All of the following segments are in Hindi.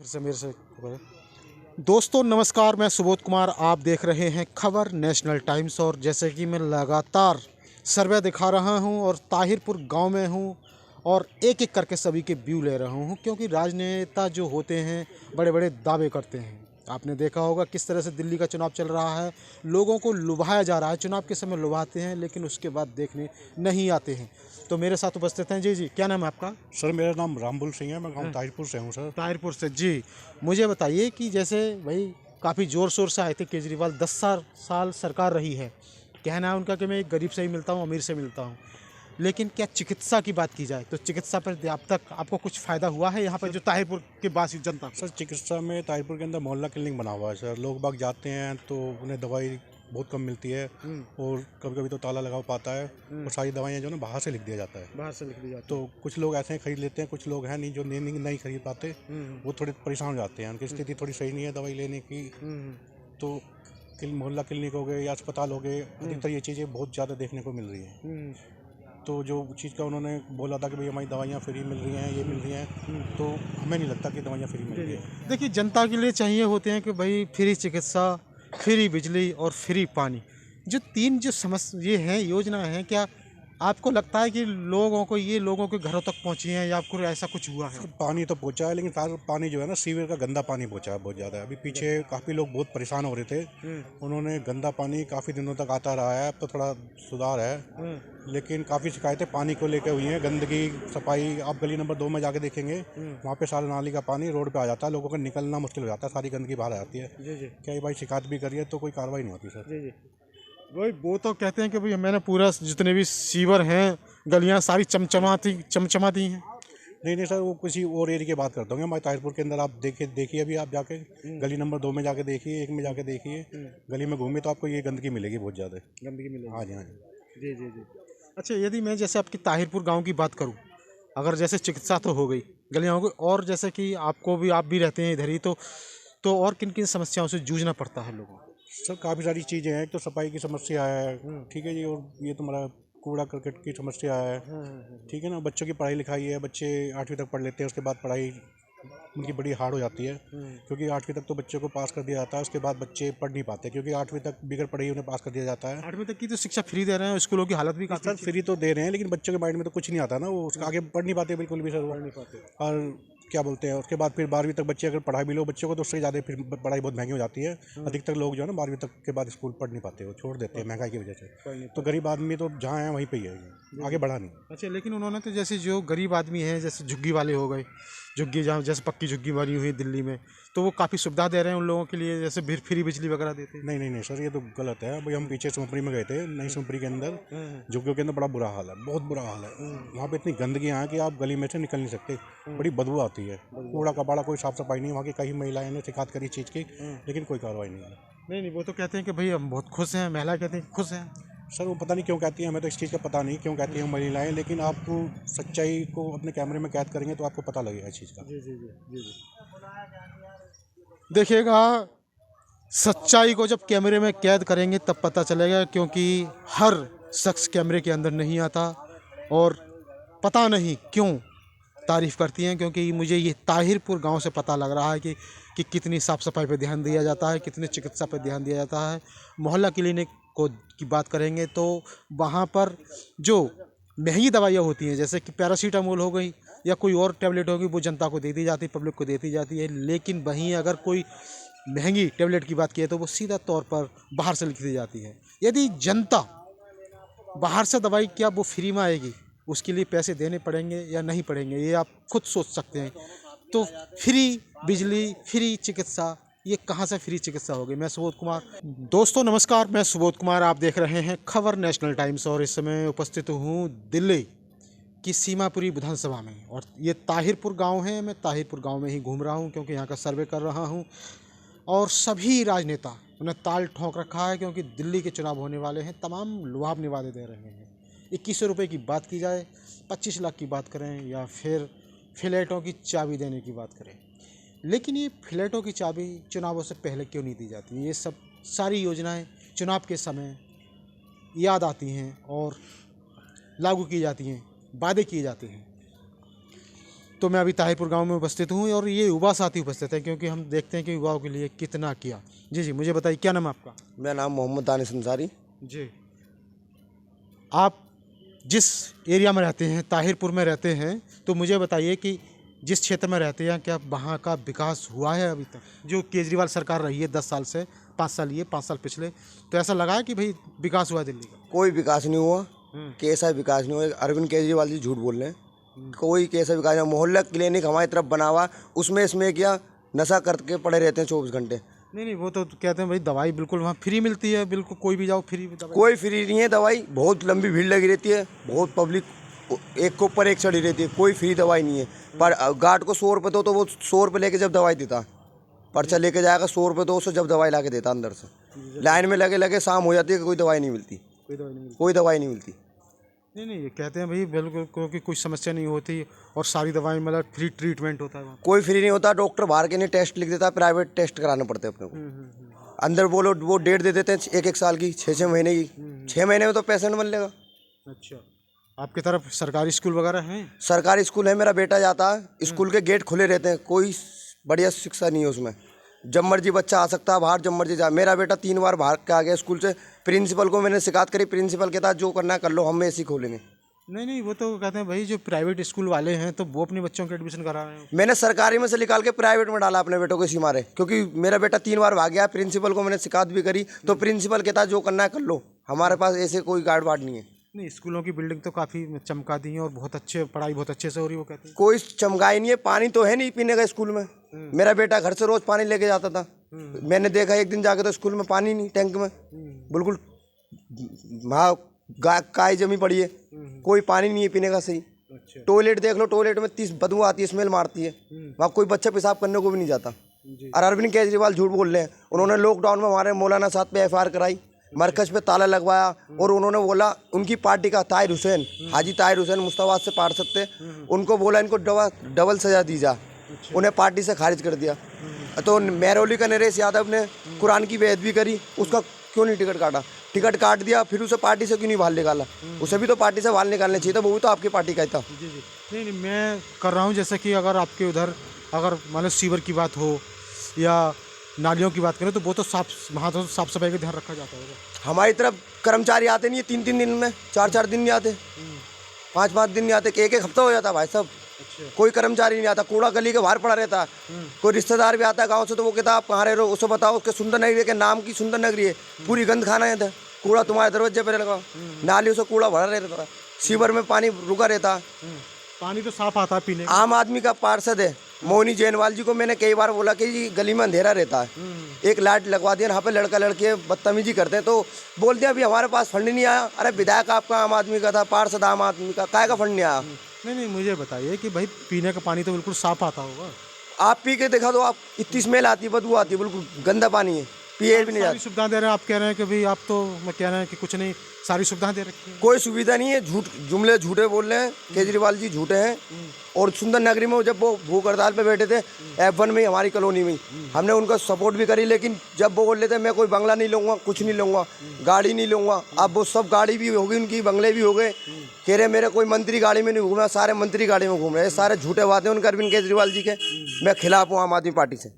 फिर से मेरे से दोस्तों नमस्कार, मैं सुबोध कुमार। आप देख रहे हैं खबर नेशनल टाइम्स। और जैसे कि मैं लगातार सर्वे दिखा रहा हूं और ताहिरपुर गांव में हूं और एक एक करके सभी के व्यू ले रहा हूं, क्योंकि राजनेता जो होते हैं बड़े बड़े दावे करते हैं। आपने देखा होगा किस तरह से दिल्ली का चुनाव चल रहा है, लोगों को लुभाया जा रहा है। चुनाव के समय लुभाते हैं लेकिन उसके बाद देखने नहीं आते हैं। तो मेरे साथ उपस्थित हैं जी, क्या नाम है आपका? सर मेरा नाम रामबुल सिंह है। मैं गाँव ताहिरपुर से हूँ सर। ताहिरपुर से जी। मुझे बताइए कि जैसे भाई काफ़ी ज़ोर शोर से आए थे केजरीवाल, 10 साल सरकार रही है। कहना है उनका कि मैं एक गरीब से ही मिलता हूँ, अमीर से मिलता हूँ। लेकिन क्या चिकित्सा की बात की जाए तो चिकित्सा पर अब तक आपको कुछ फ़ायदा हुआ है यहाँ पर जो ताहिरपुर के वासी जनता को? सर चिकित्सा में ताहिरपुर के अंदर मोहल्ला क्लिनिक बना हुआ है सर। लोग बाग जाते हैं तो उन्हें दवाई बहुत कम मिलती है और कभी कभी तो ताला लगा पाता है और सारी दवाइयाँ जो है ना बाहर से लिख दिया जाता है। बाहर से लिख दी जाती तो कुछ लोग ऐसे ही खरीद लेते हैं, कुछ लोग हैं नहीं जो नहीं खरीद पाते। वो थोड़े परेशान हो जाते हैं, उनकी स्थिति थोड़ी सही नहीं है दवाई लेने की। तो मोहल्ला क्लिनिक हो गए या अस्पताल हो गए, अधिकतर ये चीज़ें बहुत ज़्यादा देखने को मिल रही हैं। तो जो चीज़ का उन्होंने बोला था कि भाई हमारी दवाइयाँ फ्री मिल रही हैं, ये मिल रही हैं, तो हमें नहीं लगता कि दवाइयाँ फ्री मिल रही हैं। देखिए, जनता के लिए चाहिए होते हैं कि भाई फ्री चिकित्सा, फ्री बिजली और फ्री पानी। जो तीन जो समस्या ये हैं, योजना है, क्या आपको लगता है कि लोगों के घरों तक पहुंची हैं या आपको ऐसा कुछ हुआ है? पानी तो पहुंचा है, लेकिन सारा पानी जो है ना सीवर का गंदा पानी पहुंचा है बहुत ज़्यादा। अभी पीछे काफ़ी लोग बहुत परेशान हो रहे थे, उन्होंने गंदा पानी काफ़ी दिनों तक आता रहा है। अब तो थोड़ा सुधार है, लेकिन काफ़ी शिकायतें पानी को लेकर हुई हैं। गंदगी, सफाई, आप गली नंबर 2 में जाके देखेंगे, वहाँ पे सारा नाली का पानी रोड पे आ जाता है, लोगों का निकलना मुश्किल हो जाता है, सारी गंदगी बाहर आ जाती है। जी जी कई भाई शिकायत भी करिए तो कोई कार्रवाई नहीं होती सर। जी जी। वही वो तो कहते हैं कि भाई मैंने पूरा जितने भी सीवर हैं, गलियां सारी चमचमाती हैं। नहीं नहीं सर, वो किसी और एरिया की बात करता हूँ। हमारे ताहिरपुर के अंदर आप देखिए अभी आप जाके गली नंबर 2 में जाके देखिए, 1 में जाके देखिए, गली में घूमिए तो आपको ये गंदगी मिलेगी बहुत ज़्यादा। गंदगी मिलेगी। हाँ जी, हाँ जी। जी जी जी। अच्छा, यदि मैं जैसे आपकी ताहिरपुर गांव की बात करूं, अगर जैसे चिकित्सा तो हो गई, गलियां हो गई, और जैसे कि आप भी रहते हैं इधर ही, तो और किन किन समस्याओं से जूझना पड़ता है लोगों को? सर काफ़ी सारी चीज़ें हैं। एक तो सफाई की समस्या है, ठीक है जी, और ये तुम्हारा कूड़ा करकट की समस्या है, ठीक है ना। बच्चों की पढ़ाई लिखाई है, बच्चे 8वीं तक पढ़ लेते हैं, उसके बाद पढ़ाई उनकी बड़ी हार्ड हो जाती है, क्योंकि 8वीं तक तो बच्चों को पास कर दिया जाता है, उसके बाद बच्चे पढ़ नहीं पाते, क्योंकि 8वीं तक बिगड़ पढ़े ही उन्हें पास कर दिया जाता है। 8वीं तक की तो शिक्षा फ्री दे रहे हैं, स्कूलों की हालत भी काफ़ी सर फ्री तो दे रहे हैं, लेकिन बच्चों के माइंड में तो कुछ नहीं आता ना, वो उसका आगे पढ़ नहीं पाते बिल्कुल भी सर वो। पढ़ नहीं पाते। और क्या बोलते हैं, उसके बाद फिर 12वीं तक बच्चे अगर पढ़ाई भी लो बच्चों को तो उससे ज़्यादा फिर पढ़ाई बहुत महंगी हो जाती है। अधिकतर लोग जो है ना 12वीं तक के बाद स्कूल पढ़ नहीं पाते, वो छोड़ देते हैं महंगाई की वजह से। तो गरीब आदमी तो जहाँ है वहीं पे ही है, आगे बढ़ा नहीं। अच्छा, लेकिन उन्होंने तो जैसे जो गरीब आदमी हैं, जैसे झुग्गी वाले हो गए, झुग्गी जहाँ जैसे पक्की झुग्गी बनी हुई है दिल्ली में, तो वो काफ़ी सुविधा दे रहे हैं उन लोगों के लिए, जैसे फ्री बिजली वगैरह देते हैं। नहीं नहीं नहीं सर, ये तो गलत है। अभी हम पीछे सुमपरी में गए थे, नई सुमपरी के अंदर झुग्गियों के अंदर बड़ा बुरा हाल है, बहुत बुरा हाल है। वहाँ पे इतनी गंदगी है कि आप गली में से निकल नहीं सकते, बड़ी बदबू आती है, कूड़ा कबाड़ा, कोई साफ सफाई नहीं। वहाँ की कई महिलाएं ने शिकायत करी चीज़ की, लेकिन कोई कार्रवाई नहीं है। नहीं नहीं, वो तो कहते हैं कि भाई हम बहुत खुश हैं, महिला कहते हैं खुश हैं। सर वो पता नहीं क्यों कहती है, हमें तो इस चीज़ का पता नहीं क्यों कहती है महिलाएं, लेकिन आप सच्चाई को अपने कैमरे में कैद करेंगे तो आपको पता लगेगा इस चीज़ का। जी जी जी जी जी। देखिएगा, सच्चाई को जब कैमरे में कैद करेंगे तब पता चलेगा, क्योंकि हर शख्स कैमरे के अंदर नहीं आता। और पता नहीं क्यों तारीफ़ करती हैं, क्योंकि मुझे ये ताहिरपुर गांव से पता लग रहा है कि कितनी साफ़ सफाई पे ध्यान दिया जाता है, कितनी चिकित्सा पे ध्यान दिया जाता है। मोहल्ला क्लिनिक को की बात करेंगे तो वहाँ पर जो महंगी दवाइयाँ होती हैं, जैसे कि पैरासीटामोल हो गई या कोई और टैबलेट होगी, वो जनता को दे दी जाती है, पब्लिक को देती जाती है। लेकिन वहीं अगर कोई महंगी टैबलेट की बात की है तो वो सीधा तौर पर बाहर से लिख दी जाती है। यदि जनता बाहर से दवाई क्या वो फ्री में आएगी, उसके लिए पैसे देने पड़ेंगे या नहीं पड़ेंगे, ये आप खुद सोच सकते हैं। तो फ्री बिजली, फ्री चिकित्सा, ये कहाँ से फ्री चिकित्सा होगी? मैं सुबोध कुमार। दोस्तों नमस्कार, मैं सुबोध कुमार। आप देख रहे हैं खबर नेशनल टाइम्स और इस समय उपस्थित हूँ दिल्ली की सीमापुरी विधानसभा में। और ये ताहिरपुर गांव है, मैं ताहिरपुर गांव में ही घूम रहा हूँ क्योंकि यहाँ का सर्वे कर रहा हूँ। और सभी राजनेता उन्हें ताल ठोंक रखा है, क्योंकि दिल्ली के चुनाव होने वाले हैं, तमाम लुभावनी वादे दे रहे हैं। 2100 रुपये की बात की जाए, 25 लाख की बात करें, या फिर फ्लैटों की चाबी देने की बात करें। लेकिन ये फ्लैटों की चाबी चुनावों से पहले क्यों नहीं दी जाती? ये सब सारी योजनाएं चुनाव के समय याद आती हैं और लागू की जाती हैं, वादे किए जाते हैं। तो मैं अभी ताहिरपुर गांव में उपस्थित हूँ और ये युवा साथी उपस्थित हैं क्योंकि हम देखते हैं कि युवाओं के लिए कितना किया। जी जी, मुझे बताइए क्या नाम है आपका? मेरा नाम मोहम्मद दानिश अंसारी। जी, आप जिस एरिया में रहते हैं, ताहिरपुर में रहते हैं, तो मुझे बताइए कि जिस क्षेत्र में रहते हैं क्या वहाँ का विकास हुआ है अभी तक? जो केजरीवाल सरकार रही है 10 साल से, 5 साल ये 5 साल पिछले, तो ऐसा लगा है कि भाई विकास हुआ है दिल्ली का? कोई विकास नहीं हुआ, कैसा विकास नहीं हुआ। अरविंद केजरीवाल जी झूठ बोल रहे हैं, कोई कैसा विकास नहीं। मोहल्ला क्लिनिक हमारी तरफ बना हुआ, उसमें इसमें क्या नशा करके पड़े रहते हैं 24 घंटे। नहीं, वो तो कहते हैं भाई दवाई बिल्कुल वहाँ फ्री मिलती है, बिल्कुल कोई भी जाओ फ्री दवाई। कोई फ्री नहीं है दवाई, बहुत लंबी भीड़ लगी रहती है, बहुत पब्लिक एक के ऊपर एक चढ़ी रहती है, कोई फ्री दवाई नहीं है। पर गार्ड को 100 रुपये दो तो वो 100 रुपये लेके जब दवाई देता, पर्चा लेके जाएगा 100 रुपये 200 जब दवाई ला के देता अंदर से। लाइन में लगे लगे शाम हो जाती है, कोई दवाई नहीं मिलती, कोई दवाई नहीं मिलती। नहीं, ये कहते हैं भाई बिल्कुल क्योंकि कोई समस्या नहीं होती और सारी दवाई मतलब फ्री ट्रीटमेंट होता है वहाँ। कोई फ्री नहीं होता, डॉक्टर बाहर के नहीं टेस्ट लिख देता, प्राइवेट टेस्ट कराने पड़ते हैं अपने को। अंदर बोलो वो डेट दे देते हैं 1-1 साल की, 6-6 महीने की। 6 महीने में तो पेशेंट बन लेगा। अच्छा, आपकी तरफ सरकारी स्कूल वगैरह हैं? सरकारी स्कूल है, मेरा बेटा जाता है, स्कूल के गेट खुले रहते हैं, कोई बढ़िया शिक्षा नहीं है उसमें। जब मर्जी बच्चा आ सकता है बाहर, जब मर्जी जा। मेरा बेटा 3 बार बाहर के आ गया स्कूल से, प्रिंसिपल को मैंने शिकायत करी, प्रिंसिपल कहता जो करना है कर लो, हम ऐसे ही खोलेंगे। नहीं, वो तो कहते हैं भाई जो प्राइवेट स्कूल वाले हैं तो वो अपने बच्चों के एडमिशन करा रहे हैं। मैंने सरकारी में से निकाल के प्राइवेट में डाला अपने बेटों को इसी मारे, क्योंकि मेरा बेटा 3 बार भाग गया। प्रिंसिपल को मैंने शिकायत भी करी तो प्रिंसिपल कहता जो करना है कर लो, हमारे पास ऐसे कोई गार्ड वार्ड नहीं है। नहीं, स्कूलों की बिल्डिंग तो काफ़ी चमका दी है और बहुत अच्छे, पढ़ाई बहुत अच्छे से हो रही है वो कहते हैं। कोई चमकाई नहीं है, पानी तो है नहीं पीने का स्कूल में। मेरा बेटा घर से रोज पानी लेके जाता था, मैंने देखा एक दिन जाके तो स्कूल में पानी नहीं, टैंक में बिल्कुल काई जमी पड़ी है, कोई पानी नहीं है पीने का सही। अच्छा। टॉयलेट देख लो, टॉयलेट में 30 बदबू आती है, स्मेल मारती है, वहाँ कोई बच्चा पेशाब करने को भी नहीं जाता। और अरविंद केजरीवाल झूठ बोल रहे हैं, उन्होंने लॉकडाउन में हमारे मौलाना साहब पे FIR कराई, मरकज पे ताला लगवाया और उन्होंने बोला उनकी पार्टी का ताहिर हुसैन, हाजी ताहिर हुसैन मुस्ताबाद से पार्षद थे, उनको बोला इनको डबल सजा दी जा, उन्हें पार्टी से खारिज कर दिया। तो महरौली का नरेश यादव ने कुरान की बेअदबी करी, उसका क्यों नहीं टिकट काटा? टिकट काट दिया, फिर उसे पार्टी से क्यों नहीं बाहर निकाला? उसे भी तो पार्टी से बाहर निकालना चाहिए था, वो भी तो आपकी पार्टी का ही था। जी जी, नहीं, मैं कर रहा हूँ जैसे कि अगर आपके उधर अगर मान लो सीवर की बात हो या नालियों की बात करें तो वो तो वहाँ तो साफ सफाई का ध्यान रखा जाता होगा। हमारी तरफ कर्मचारी आते नहीं है 3-3 दिन में, 4-4 दिन नहीं आते, 5-5 दिन नहीं आते, 1-1 हफ्ता हो जाता भाई साहब। अच्छा। कोई कर्मचारी नहीं आता, कूड़ा गली के बाहर पड़ा रहता है। कोई रिश्तेदार भी आता है गांव से तो वो कहता आप कहाँ रह रहे हो, उसे बताओ उसके सुंदर नगरी के नाम की सुंदर नगरी है, पूरी गंद खाना है, कूड़ा तुम्हारे दरवाजे पर लगा, नालियों से कूड़ा भरा रहता है, सीवर में पानी रुका रहता है। पानी तो साफ आता है पीने का। आम आदमी का पार्षद है मोहनी जैनवाल जी को मैंने कई बार बोला कि जी गली में अंधेरा रहता है, एक लाइट लगवा दिया, यहाँ पे लड़का लड़के बदतमीजी करते हैं, तो बोलते हैं अभी हमारे पास फंड नहीं आया। अरे विधायक आपका आम आदमी का था, पार्षद आम आदमी का, काय का फंड नहीं आया? नहीं, मुझे बताइए कि भाई पीने का पानी तो बिल्कुल साफ आता होगा। आप पी के देखा दो, आप इतनी स्मेल आती है, बदबू आती है, बिल्कुल गंदा पानी है, पिए भी नहीं सारी जाती। सुविधा दे रहे हैं, आप कह रहे हैं कि भाई आप तो मैं कह रहे हैं कि कुछ नहीं, सारी सुविधाएं दे रखी है। कोई सुविधा नहीं है, जुमले झूठे बोल रहे हैं, केजरीवाल जी झूठे हैं। और सुंदर नगरी में जब वो भूख हड़ताल पे बैठे थे F1 में, हमारी कॉलोनी में, हमने उनका सपोर्ट भी करी, लेकिन जब वो बोल रहे थे मैं कोई बंगला नहीं लूँगा, कुछ नहीं लूँगा, गाड़ी नहीं लूँगा, अब वो सब गाड़ी भी होगी उनकी, बंगले भी हो गए। कह रहे मेरे कोई मंत्री गाड़ी में नहीं घूमा, सारे मंत्री गाड़ी में घूम रहे हैं, सारे झूठे बातें उनके अरविंद केजरीवाल जी के। मैं खिलाफ हूँ आम आदमी पार्टी से।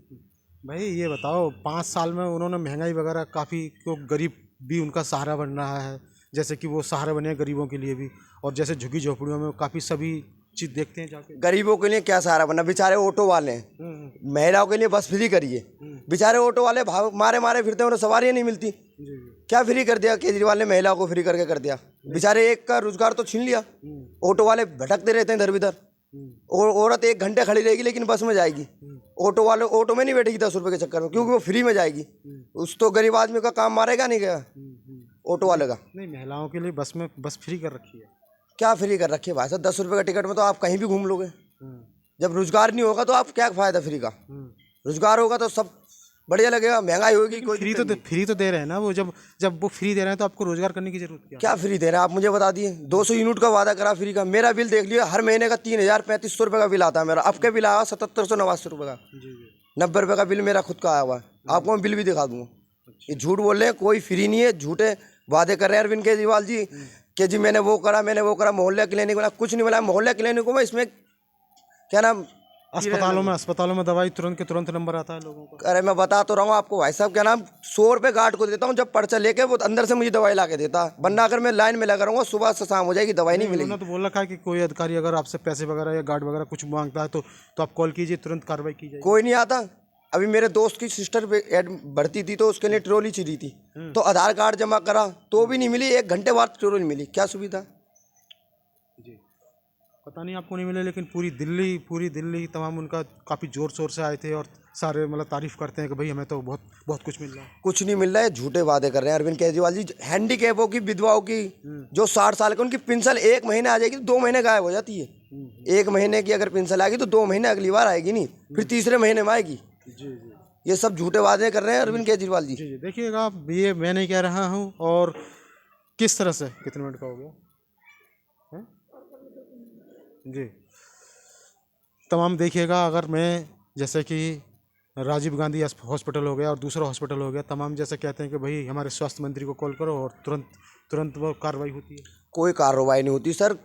भाई ये बताओ 5 साल में उन्होंने महंगाई वगैरह काफ़ी, क्यों गरीब भी उनका सहारा बन रहा है, जैसे कि वो सहारा बने गरीबों के लिए भी, और जैसे झुग्गी झोपड़ियों में काफ़ी सभी चीज़ देखते हैं जाके। गरीबों के लिए क्या सहारा बना? बेचारे ऑटो वाले हैं, महिलाओं के लिए बस फ्री करिए, बेचारे ऑटो वाले मारे मारे फिरते हैं, उन्हें सवारियाँ नहीं मिलती। क्या फ्री कर दिया केजरीवाल ने? महिलाओं को फ्री करके कर दिया, बेचारे एक का रोजगार तो छीन लिया। ऑटो वाले भटकते रहते हैं इधर उधर, और औरत 1 घंटे खड़ी रहेगी लेकिन बस में जाएगी, ऑटो वाले ऑटो में नहीं बैठेगी 10 रुपये के चक्कर में, क्योंकि वो फ्री में जाएगी। उस तो गरीब आदमी का काम मारेगा नहीं गया ऑटो वाले का। नहीं, महिलाओं के लिए बस में बस फ्री कर रखी है। क्या फ्री कर रखी है भाई साहब? 10 रुपये का टिकट में तो आप कहीं भी घूम लोगे। जब रोजगार नहीं होगा तो आप क्या फायदा फ्री का? रोजगार होगा तो सब बढ़िया लगेगा, महंगाई होगी, कोई फ्री तो दे रहे हैं ना वो। जब वो फ्री दे रहे हैं तो आपको रोजगार करने की जरूरत क्या? क्या फ्री दे रहे हैं आप मुझे बता दिए? 200 यूनिट का वादा करा फ्री का, मेरा बिल देख लिया, हर महीने का 3035 रुपये का बिल आता है मेरा। अब के बिल आया 7789 रुपये का, 90 रुपये का बिल मेरा खुद का आया हुआ है, आपको मैं बिल भी दिखा दूंगा। ये झूठ बोल रहे हैं, कोई फ्री नहीं है, झूठे वादे कर रहे हैं अरविंद केजरीवाल जी कि जी मैंने वो करा, मोहल्ला क्लिनिक बना, कुछ नहीं बना। मोहल्ला क्लिनिक में इसमें क्या नाम, अस्पतालों में दवाई तुरंत के तुरंत नंबर आता है लोगों का। अरे मैं बता तो रहा हूँ आपको भाई साहब, क्या नाम, 100 रुपये गार्ड को देता हूँ, जब पर्चा लेके वो अंदर से मुझे दवाई ला के देता है, वरना अगर मैं लाइन में लगा रहूँगा सुबह से शाम हो जाएगी, दवाई नहीं मिलेगी। उन्होंने तो बोल रखा है कि कोई अधिकारी अगर आपसे पैसे वगैरह या गार्ड वगैरह कुछ मांगता है तो आप कॉल कीजिए, तुरंत कार्रवाई की जाएगी। कोई नहीं आता। अभी मेरे दोस्त की सिस्टर भर्ती थी तो उसके लिए ट्रॉली चाहिए थी, तो आधार कार्ड जमा करा तो भी नहीं मिली, 1 घंटे बाद ट्रॉली मिली। क्या सुविधा? जी, पता नहीं आपको नहीं मिले, लेकिन पूरी दिल्ली तमाम उनका काफ़ी ज़ोर शोर से आए थे और सारे मतलब तारीफ़ करते हैं कि भाई हमें तो बहुत बहुत कुछ मिल रहा है। कुछ नहीं मिल रहा है, झूठे वादे कर रहे हैं अरविंद केजरीवाल जी। हैंडीकैपों की, विधवाओं की, जो 60 साल के, उनकी पेंशन 1 महीने आ जाएगी तो 2 महीने गायब हो जाती है। 1 महीने की अगर पेंशन आएगी तो 2 महीने अगली बार आएगी नहीं, फिर तीसरे महीने में आएगी। जी जी ये सब झूठे वादे कर रहे हैं अरविंद केजरीवाल जी। जी। देखिएगा आप, ये मैं नहीं कह रहा हूँ। और किस तरह से, कितने मिनट का हो गया है? जी, तमाम देखिएगा, अगर मैं जैसे कि राजीव गांधी हॉस्पिटल हो गया और दूसरा हॉस्पिटल हो गया, तमाम जैसे कहते हैं कि भाई हमारे स्वास्थ्य मंत्री को कॉल करो और तुरंत वो कार्रवाई होती है। कोई कार्रवाई नहीं होती सर,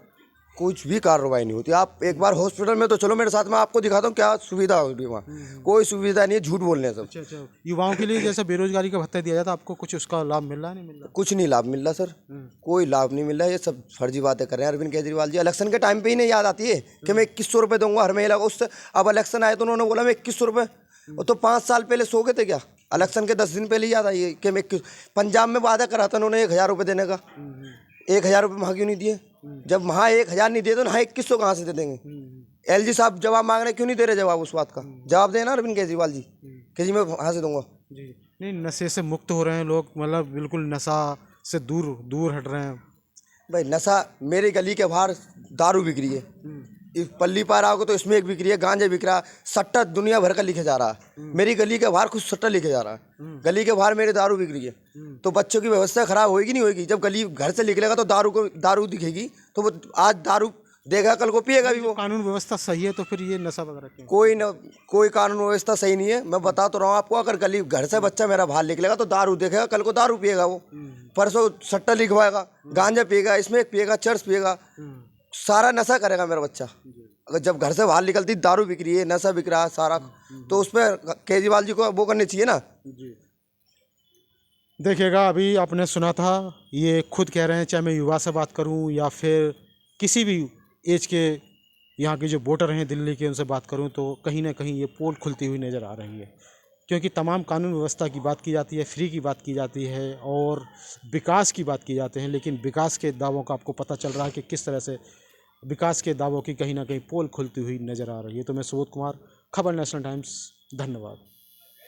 कुछ भी कार्रवाई नहीं होती। आप एक बार हॉस्पिटल में तो चलो मेरे साथ में, आपको दिखाता हूँ क्या सुविधा होगी वहाँ। कोई सुविधा नहीं है, झूठ बोल रहे हैं सब। अच्छा, युवाओं के लिए जैसे बेरोजगारी का भत्ता दिया जाता है, आपको कुछ उसका लाभ मिल रहा है, नहीं मिल रहा? कुछ नहीं लाभ मिल रहा सर, कोई लाभ नहीं मिल रहा है। ये सब फर्जी बातें कर रहे हैं अरविंद केजरीवाल जी। इलेक्शन के टाइम पे ही नहीं याद आती है कि मैं 2100 रुपये दूंगा हर महीने। उससे अब इलेक्शन आए तो उन्होंने बोला मैं 2100 रुपये, वो तो 5 साल पहले सो गए थे क्या? इलेक्शन के 10 दिन पहले याद आई है कि मैं पंजाब में वादा करा था उन्होंने 1000 रुपये देने का। 1000 रुपये वहाँ क्यों नहीं दिए? जब वहाँ 1000 नहीं दिए तो यहाँ 2100 कहाँ से दे देंगे? एलजी साहब जवाब मांग रहे, क्यों नहीं दे रहे जवाब? उस बात का जवाब देना अरविंद केजरीवाल जी कि जी मैं वहाँ से दूंगा। जी नहीं, नशे से मुक्त हो रहे हैं लोग, मतलब बिल्कुल नशा से दूर हट रहे हैं। भाई नशा, मेरी गली के बाहर दारू बिक रही है, इस पल्ली पार आओगे तो इसमें एक बिक रही है, गांजा बिक रहा है, सट्टा दुनिया भर का लिखे जा रहा है। मेरी गली के बाहर कुछ सट्टा लिखे जा रहा है, गली के बाहर मेरी दारू बिक रही है। तो बच्चों की व्यवस्था खराब होगी नहीं होगी? जब गली घर से निकलेगा तो दारू दिखेगी, तो वो आज दारू देगा, कल को पिएगा भी। वो कानून व्यवस्था सही है तो फिर ये नशा वगैरह क्यों? कोई कानून व्यवस्था सही नहीं है। मैं बता तो रहा हूँ आपको, अगर गली घर से बच्चा मेरा बाहर निकलेगा तो दारू देखेगा, कल को दारू पिएगा, वो परसों सट्टा लिखवाएगा, गांजा पिएगा, इसमें पिएगा, चर्च पिएगा, सारा नशा करेगा मेरा बच्चा। अगर जब घर से बाहर निकलती दारू बिक रही है, नशा बिक रहा है सारा, तो उस पर केजरीवाल जी को वो करनी चाहिए ना। देखिएगा, अभी आपने सुना था, ये खुद कह रहे हैं, चाहे मैं युवा से बात करूं या फिर किसी भी एज के यहाँ के जो वोटर हैं दिल्ली के, उनसे बात करूं, तो कहीं ना कहीं ये पोल खुलती हुई नज़र आ रही है। क्योंकि तमाम कानून व्यवस्था की बात की जाती है, फ्री की बात की जाती है और विकास की बात की जाती है, लेकिन विकास के दावों का आपको पता चल रहा है कि किस तरह से विकास के दावों की कहीं ना कहीं पोल खुलती हुई नज़र आ रही है। तो मैं सुबोध कुमार, खबर नेशनल टाइम्स, धन्यवाद।